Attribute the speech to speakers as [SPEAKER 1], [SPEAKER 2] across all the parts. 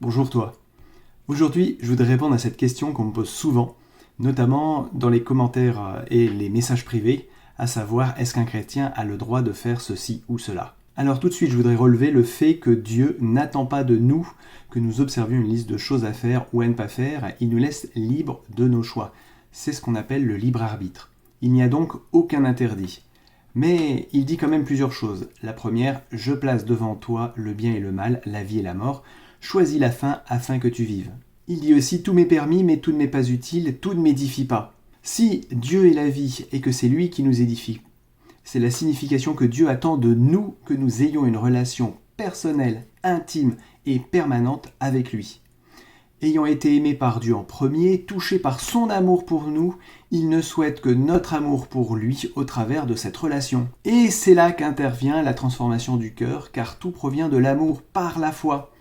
[SPEAKER 1] Bonjour toi. Aujourd'hui, je voudrais répondre à cette question qu'on me pose souvent, notamment dans les commentaires et les messages privés, à savoir est-ce qu'un chrétien a le droit de faire ceci ou cela. Alors tout de suite, je voudrais relever le fait que Dieu n'attend pas de nous que nous observions une liste de choses à faire ou à ne pas faire, il nous laisse libres de nos choix. C'est ce qu'on appelle le libre arbitre. Il n'y a donc aucun interdit. Mais il dit quand même plusieurs choses. La première, je place devant toi le bien et le mal, la vie et la mort. Choisis la fin afin que tu vives. Il dit aussi tout m'est permis, mais tout ne m'est pas utile, tout ne m'édifie pas. Si Dieu est la vie et que c'est lui qui nous édifie, c'est la signification que Dieu attend de nous que nous ayons une relation personnelle, intime et permanente avec lui. Ayant été aimé par Dieu en premier, touché par son amour pour nous, il ne souhaite que notre amour pour lui au travers de cette relation. Et c'est là qu'intervient la transformation du cœur, car tout provient de l'amour par la foi.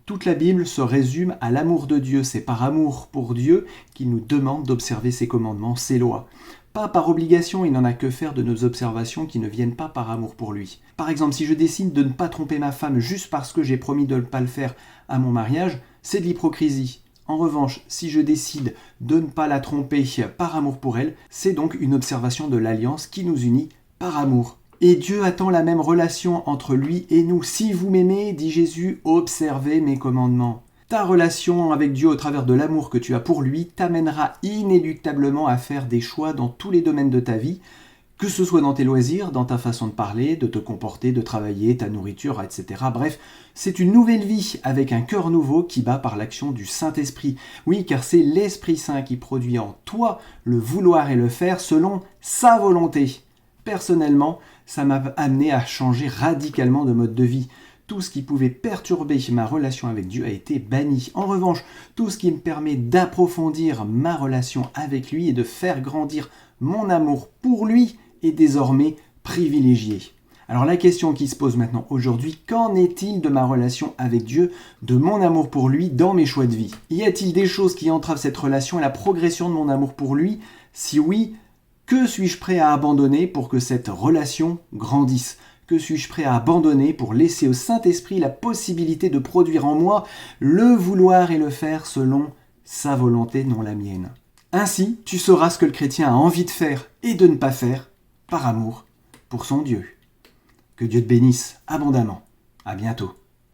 [SPEAKER 1] Toute la Bible se résume à l'amour de Dieu. C'est par amour pour Dieu qu'il nous demande d'observer ses commandements, ses lois. Pas par obligation, il n'en a que faire de nos observations qui ne viennent pas par amour pour lui. Par exemple, si je décide de ne pas tromper ma femme juste parce que j'ai promis de ne pas le faire à mon mariage, c'est de l'hypocrisie. En revanche, si je décide de ne pas la tromper par amour pour elle, c'est donc une observation de l'alliance qui nous unit par amour. Et Dieu attend la même relation entre lui et nous. Si vous m'aimez, dit Jésus, observez mes commandements. Ta relation avec Dieu au travers de l'amour que tu as pour lui t'amènera inéluctablement à faire des choix dans tous les domaines de ta vie, que ce soit dans tes loisirs, dans ta façon de parler, de te comporter, de travailler, ta nourriture, etc. Bref, c'est une nouvelle vie avec un cœur nouveau qui bat par l'action du Saint-Esprit. Oui, car c'est l'Esprit Saint qui produit en toi le vouloir et le faire selon sa volonté. Personnellement, ça m'a amené à changer radicalement de mode de vie. Tout ce qui pouvait perturber ma relation avec Dieu a été banni. En revanche, tout ce qui me permet d'approfondir ma relation avec lui et de faire grandir mon amour pour lui est désormais privilégié. Alors la question qui se pose maintenant aujourd'hui, qu'en est-il de ma relation avec Dieu, de mon amour pour lui dans mes choix de vie? Y a-t-il des choses qui entravent cette relation et la progression de mon amour pour lui? Si oui, que suis-je prêt à abandonner pour que cette relation grandisse? Que suis-je prêt à abandonner pour laisser au Saint-Esprit la possibilité de produire en moi le vouloir et le faire selon sa volonté, non la mienne? Ainsi, tu sauras ce que le chrétien a envie de faire et de ne pas faire par amour pour son Dieu. Que Dieu te bénisse abondamment. À bientôt.